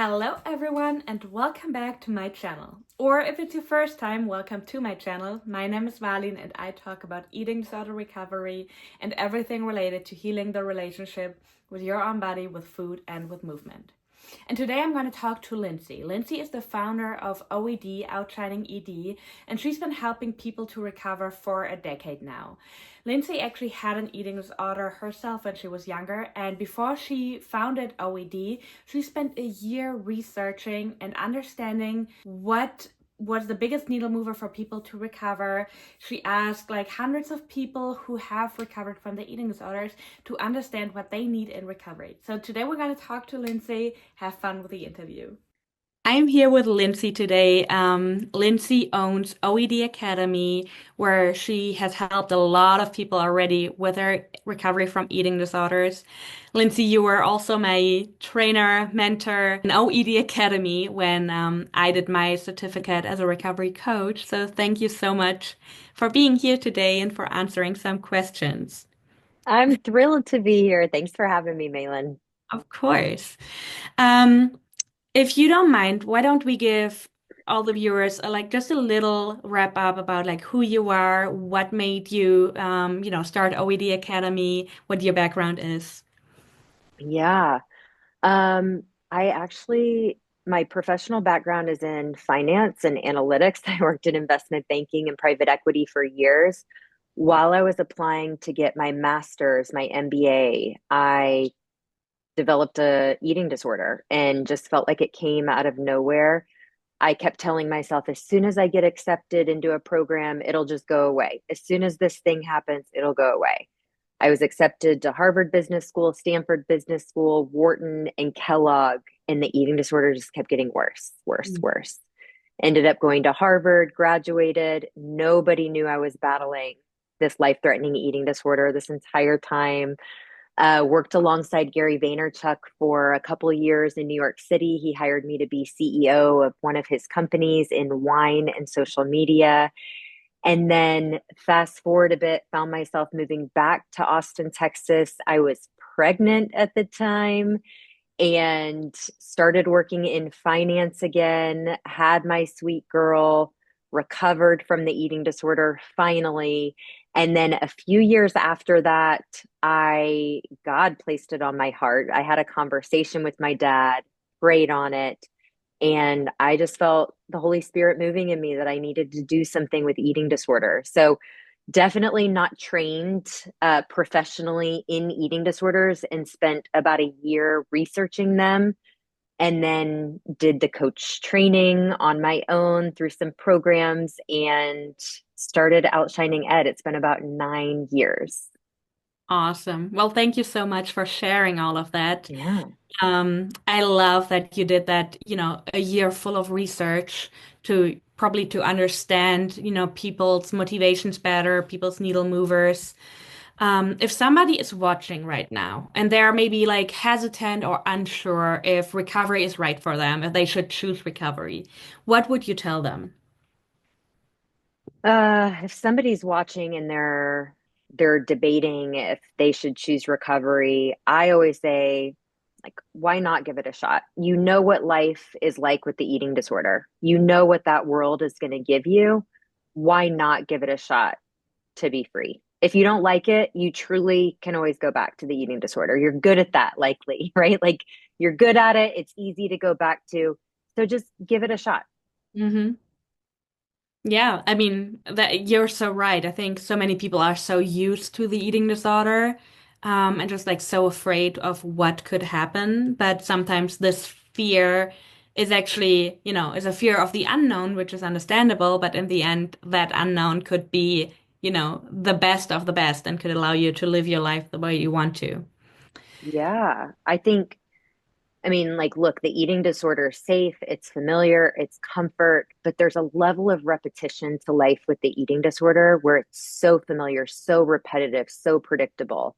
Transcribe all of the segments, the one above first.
Hello everyone and welcome back to my channel. Or if it's your first time, welcome to my channel. My name is Valin and I talk about eating disorder recovery and everything related to healing the relationship with your own body, with food and with movement. And today I'm going to talk to Lindsay. Lindsay is the founder of OED, Outshining ED, and she's been helping people to recover for a decade now. Lindsay actually had an eating disorder herself when she was younger, and before she founded OED, she spent a year researching and understanding what was the biggest needle mover for people to recover. She asked like hundreds of people who have recovered from the eating disorders to understand what they need in recovery. So today we're going to talk to Lindsay. Have fun with the interview. I'm here with Lindsay today. Lindsay owns OED Academy, where she has helped a lot of people already with their recovery from eating disorders. Lindsay, you were also my trainer, mentor in OED Academy when I did my certificate as a recovery coach. So thank you so much for being here today and for answering some questions. I'm thrilled to be here. Thanks for having me, Malin. Of course. Um, If you don't mind, why don't we give all the viewers like just a little wrap up about like who you are, what made you start OED Academy, what your background is. Yeah. Um, my professional background is in finance and analytics. I worked in investment banking and private equity for years. While I was applying to get my master's, my MBA, I developed a eating disorder and just felt like it came out of nowhere. I kept telling myself, as soon as I get accepted into a program, it'll just go away. As soon as this thing happens, it'll go away. I was accepted to Harvard Business School, Stanford Business School, Wharton, and Kellogg, and the eating disorder just kept getting worse, worse, Mm. worse. Ended up going to Harvard, graduated. Nobody knew I was battling this life threatening eating disorder this entire time. Worked alongside Gary Vaynerchuk for a couple of years in New York City. He hired me to be CEO of one of his companies in wine and social media. And then fast forward a bit, found myself moving back to Austin, Texas. I was pregnant at the time and started working in finance again, had my sweet girl, recovered from the eating disorder finally. And then a few years after that, God placed it on my heart. I had a conversation with my dad, prayed on it, and I just felt the Holy Spirit moving in me that I needed to do something with eating disorder. So definitely not trained professionally in eating disorders and spent about a year researching them and then did the coach training on my own through some programs and started Outshining Ed. It's been about 9 years. Awesome. Well, thank you so much for sharing all of that. Yeah. I love that you did that, a year full of research to probably to understand, people's motivations better, people's needle movers. If somebody is watching right now and they're maybe like hesitant or unsure if recovery is right for them, if they should choose recovery, what would you tell them? If somebody's watching and they're debating if they should choose recovery, I always say, like, why not give it a shot? You know what life is like with the eating disorder. You know what that world is going to give you. Why not give it a shot to be free? If you don't like it, you truly can always go back to the eating disorder. You're good at that, likely, right? Like you're good at it. It's easy to go back to. So just give it a shot. Hmm. Yeah, I mean that you're so right. I think so many people are so used to the eating disorder, and just like so afraid of what could happen. But sometimes this fear is actually, is a fear of the unknown, which is understandable. But in the end, that unknown could be, the best of the best and could allow you to live your life the way you want to. Yeah. Like, look, the eating disorder is safe, it's familiar, it's comfort, but there's a level of repetition to life with the eating disorder where it's so familiar, so repetitive, so predictable.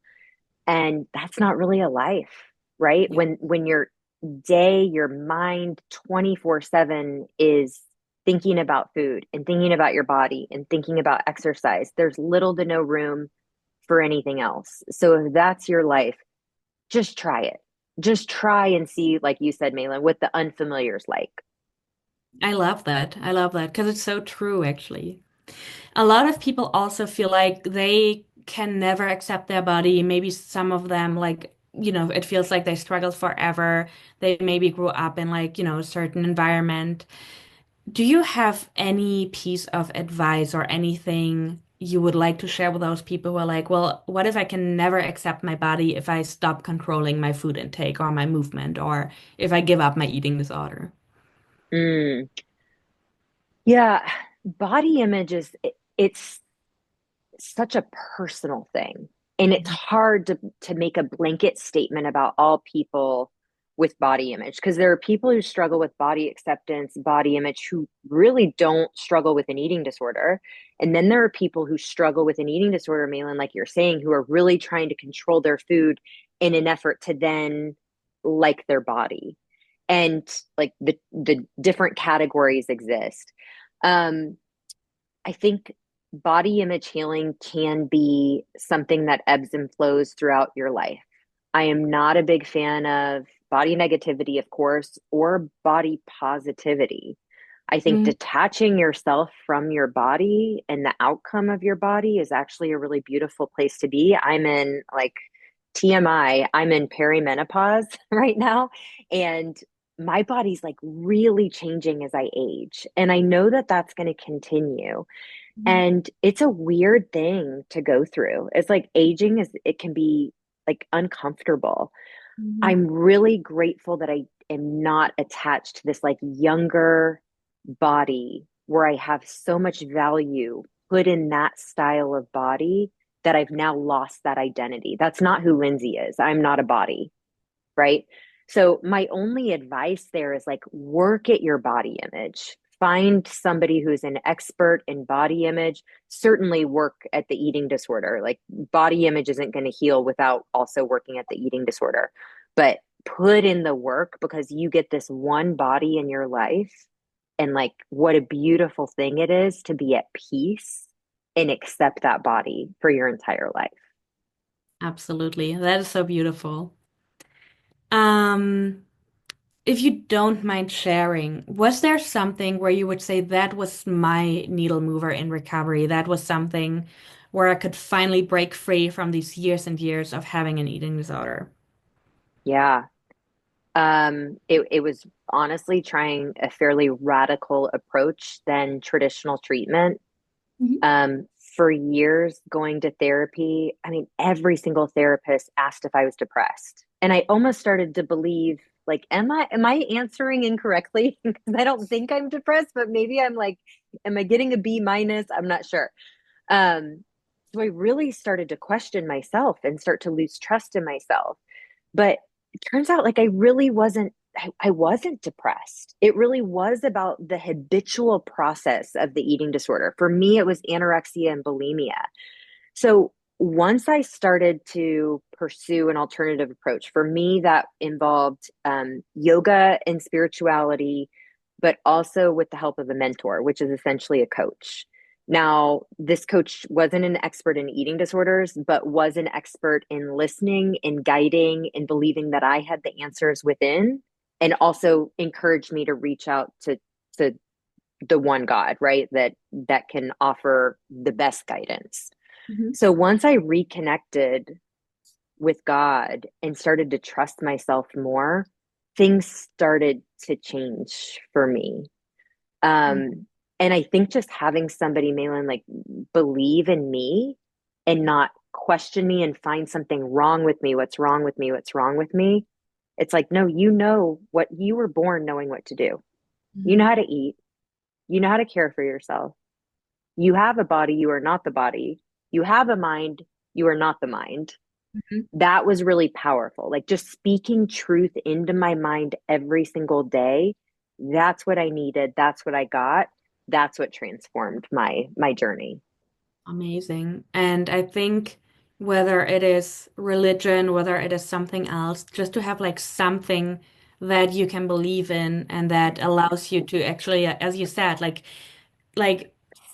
And that's not really a life, right? Yeah. When your mind 24/7 is thinking about food and thinking about your body and thinking about exercise, there's little to no room for anything else. So if that's your life, just try it. just try and see, like you said, Malin, what the unfamiliar is like. I love that. I love that because it's so true, actually. A lot of people also feel like they can never accept their body. Maybe some of them, like, it feels like they struggled forever. They maybe grew up in, like, a certain environment. Do you have any piece of advice or anything you would like to share with those people who are like, well, what if I can never accept my body if I stop controlling my food intake or my movement, or if I give up my eating disorder? Mm, yeah, body image it's such a personal thing. And it's hard to make a blanket statement about all people with body image because there are people who struggle with body acceptance, body image, who really don't struggle with an eating disorder. And then there are people who struggle with an eating disorder, Malin, like you're saying, who are really trying to control their food in an effort to then like their body. And like the different categories exist. Um, I think body image healing can be something that ebbs and flows throughout your life. I am not a big fan of body negativity, of course, or body positivity. I think Mm, detaching yourself from your body and the outcome of your body is actually a really beautiful place to be. I'm in like TMI, I'm in perimenopause right now, and my body's like really changing as I age. And I know that that's going to continue. mhm, And it's a weird thing to go through. It's like aging is, it can be like uncomfortable. mhm, I'm really grateful that I am not attached to this like younger body where I have so much value put in that style of body that I've now lost that identity. That's not who Lindsay is. I'm not a body, right? So my only advice there is like work at your body image. Find somebody who's an expert in body image. Certainly work at the eating disorder. Like body image isn't going to heal without also working at the eating disorder. But put in the work because you get this one body in your life. And like what a beautiful thing it is to be at peace and accept that body for your entire life. absolutely. That is so beautiful. Um, if you don't mind sharing, was there something where you would say that was my needle mover in recovery? That was something where I could finally break free from these years and years of having an eating disorder? Yeah. It was honestly trying a fairly radical approach than traditional treatment. Mhm. Um, for years, going to therapy, I mean, every single therapist asked if I was depressed. And I almost started to believe, like, am I answering incorrectly? Because I don't think I'm depressed, but maybe I'm like, am I getting a B minus? I'm not sure. Um, so I really started to question myself and start to lose trust in myself. But it turns out like I wasn't depressed. It really was about the habitual process of the eating disorder. For me, it was anorexia and bulimia. So once I started to pursue an alternative approach, for me, that involved yoga and spirituality, but also with the help of a mentor, which is essentially a coach. Now, this coach wasn't an expert in eating disorders, but was an expert in listening and guiding and believing that I had the answers within, and also encouraged me to reach out to the one God, right? That can offer the best guidance. Mhm. So once I reconnected with God and started to trust myself more, things started to change for me. And I think just having somebody, Malin, like believe in me and not question me and find something wrong with me. What's wrong with me? What's wrong with me? It's like, no, you know what you were born knowing what to do. You know Mhm. how to eat. You know how to care for yourself. You have a body. You are not the body. You have a mind. You are not the mind. Mhm. That was really powerful. Like just speaking truth into my mind every single day. That's what I needed. That's what I got. That's what transformed my journey. Amazing. And I think whether it is religion, whether it is something else, just to have like something that you can believe in and that allows you to actually, as you said, like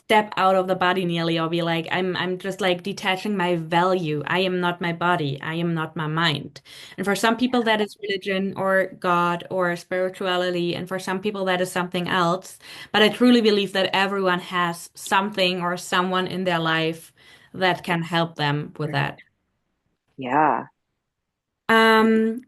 step out of the body nearly, or be like, I'm just like detaching my value. I am not my body. I am not my mind. And for some people that is religion or God or spirituality, and for some people that is something else. But I truly believe that everyone has something or someone in their life that can help them with that. Yeah. Um,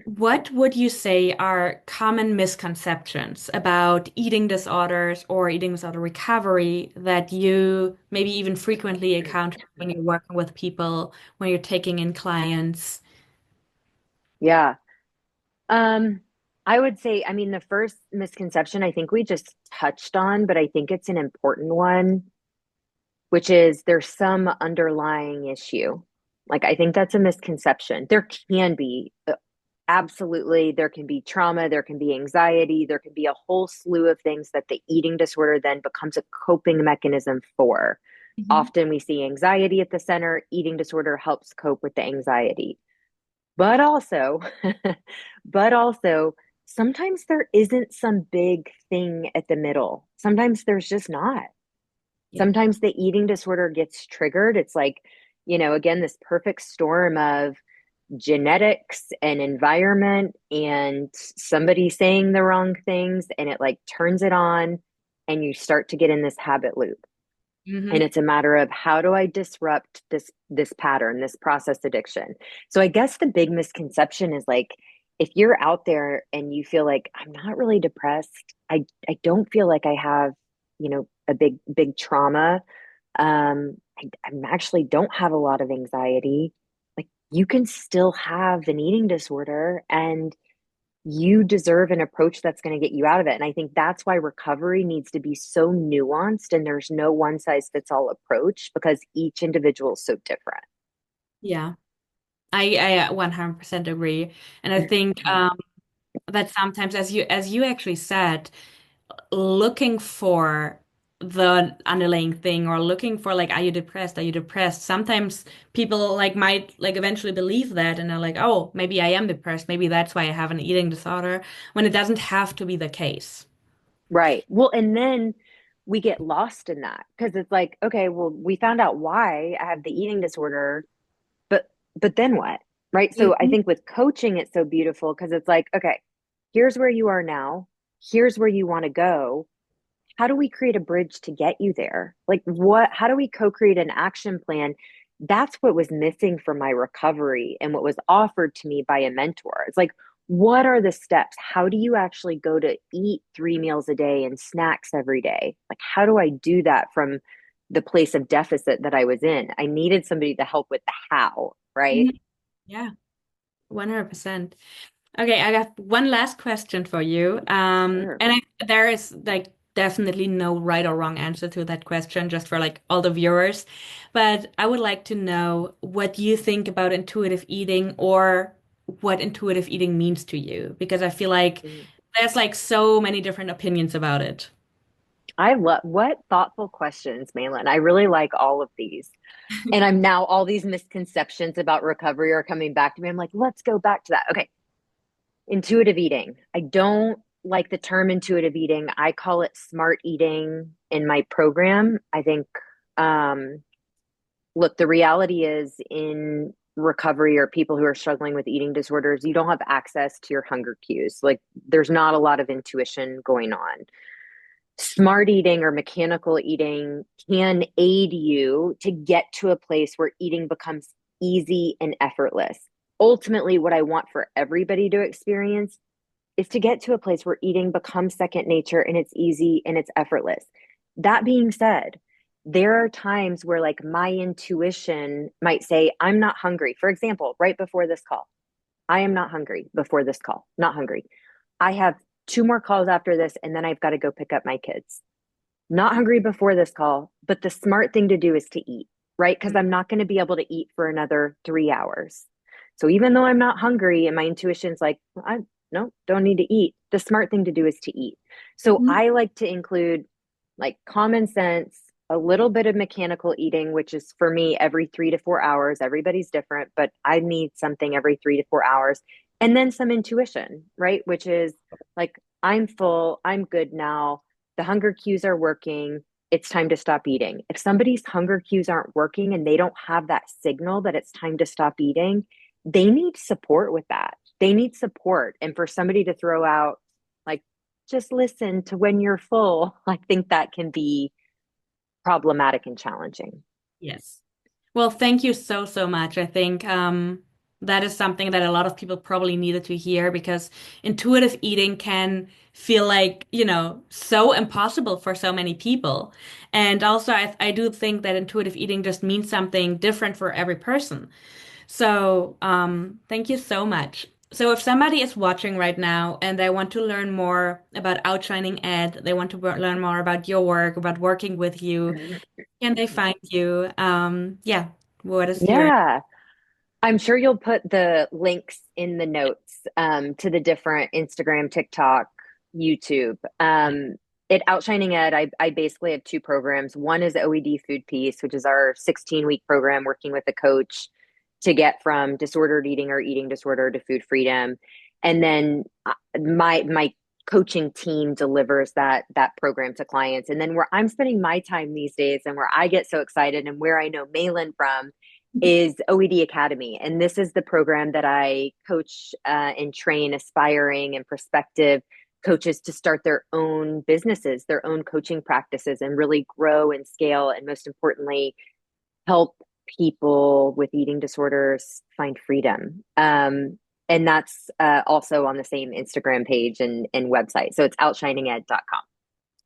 what would you say are common misconceptions about eating disorders or eating disorder recovery that you maybe even frequently encounter when you're working with people, when you're taking in clients? Yeah. Um, I would say, I mean, the first misconception I think we just touched on, but I think it's an important one, which is there's some underlying issue. Like, I think that's a misconception. There can be, absolutely, there can be trauma, there can be anxiety, there can be a whole slew of things that the eating disorder then becomes a coping mechanism for. Mhm. Often we see anxiety at the center, eating disorder helps cope with the anxiety. But also, but also, sometimes there isn't some big thing at the middle. Sometimes there's just not. Yeah. Sometimes the eating disorder gets triggered. It's like, again, this perfect storm of genetics and environment and somebody saying the wrong things, and it like turns it on, and you start to get in this habit loop. And Hmm. it's a matter of how do I disrupt this pattern, this process addiction. So I guess the big misconception is like, if you're out there and you feel like I'm not really depressed, I don't feel like I have, a big trauma. I actually don't have a lot of anxiety. Like, you can still have an eating disorder, and you deserve an approach that's going to get you out of it. And I think that's why recovery needs to be so nuanced, and there's no one size fits all approach because each individual is so different. Yeah. I 100% agree. And I think that sometimes, as you actually said, looking for the underlying thing, or looking for like, are you depressed? Are you depressed? Sometimes people like might like eventually believe that, and they're like, oh, maybe I am depressed. Maybe that's why I have an eating disorder, when it doesn't have to be the case. Right. Well, and then we get lost in that because it's like, okay, well, we found out why I have the eating disorder, but then what? Right? So I Mhm. think with coaching it's so beautiful because it's like, okay, here's where you are now. Here's where you want to go. How do we create a bridge to get you there? Like, how do we co-create an action plan? That's what was missing from my recovery and what was offered to me by a mentor. It's like, what are the steps? How do you actually go to eat 3 meals a day and snacks every day? Like, how do I do that from the place of deficit that I was in? I needed somebody to help with the how, right? Mhm. Yeah, 100%. Okay, I got one last question for you. Sure. There is like definitely no right or wrong answer to that question, just for like all the viewers. But I would like to know what you think about intuitive eating, or what intuitive eating means to you, because I feel like there's like so many different opinions about it. I love what thoughtful questions, Malin. I really like all of these. And I'm now all these misconceptions about recovery are coming back to me. I'm like, let's go back to that. Okay. Intuitive eating. I don't like the term intuitive eating. I call it smart eating in my program. I think, um, look, the reality is in recovery or people who are struggling with eating disorders, you don't have access to your hunger cues. Like, there's not a lot of intuition going on. Smart eating or mechanical eating can aid you to get to a place where eating becomes easy and effortless. Ultimately, what I want for everybody to experience is to get to a place where eating becomes second nature and it's easy and it's effortless. That being said, there are times where like my intuition might say, I'm not hungry. For example, right before this call, I am not hungry before this call, not hungry. I have two more calls after this, and then I've got to go pick up my kids. Not hungry before this call, but the smart thing to do is to eat, right? Because I'm not going to be able to eat for another 3 hours. So even though I'm not hungry and my intuition's like, I no, don't need to eat, the smart thing to do is to eat. So Mhm. I like to include like common sense, a little bit of mechanical eating, which is for me every 3 to 4 hours. Everybody's different, but I need something every 3 to 4 hours. And then some intuition, right? Which is like, I'm full, I'm good now, the hunger cues are working. it's time to stop eating. If somebody's hunger cues aren't working and they don't have that signal that it's time to stop eating, they need support with that. They need support. And for somebody to throw out, like, just listen to when you're full, I think that can be problematic and challenging. Yes. Well, thank you so, so much. I think that is something that a lot of people probably needed to hear because intuitive eating can feel like, so impossible for so many people. And also, I do think that intuitive eating just means something different for every person. So, thank you so much. So, if somebody is watching right now and they want to learn more about Outshining Ed, they want to learn more about your work, about working with you, can they find you? Yeah. What is your Yeah. I'm sure you'll put the links in the notes to the different Instagram, TikTok, YouTube. At Outshining Ed, I basically have two programs. One is OED Food Peace, which is our 16-week program working with a coach to get from disordered eating or eating disorder to food freedom. And then my coaching team delivers that program to clients. And then where I'm spending my time these days and where I get so excited and where I know Malin from is OED Academy. And this is the program that I coach and train aspiring and prospective coaches to start their own businesses, their own coaching practices, and really grow and scale. And most importantly, help people with eating disorders find freedom. And that's also on the same Instagram page and website. So it's outshininged.com.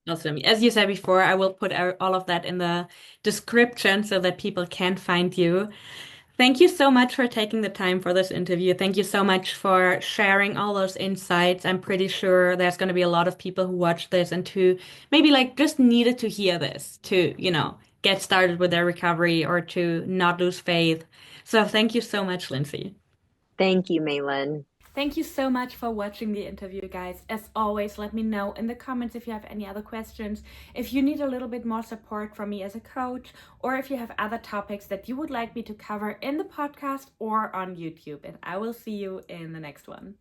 awesome? As you said before, I will put all of that in the description so that people can find you. Thank you so much for taking the time for this interview. Thank you so much for sharing all those insights. I'm pretty sure there's going to be a lot of people who watch this and who maybe like just needed to hear this to, get started with their recovery or to not lose faith. So thank you so much, Lindsay. Thank you, Malin. Thank you so much for watching the interview, guys. As always, let me know in the comments if you have any other questions, if you need a little bit more support from me as a coach, or if you have other topics that you would like me to cover in the podcast or on YouTube. And I will see you in the next one.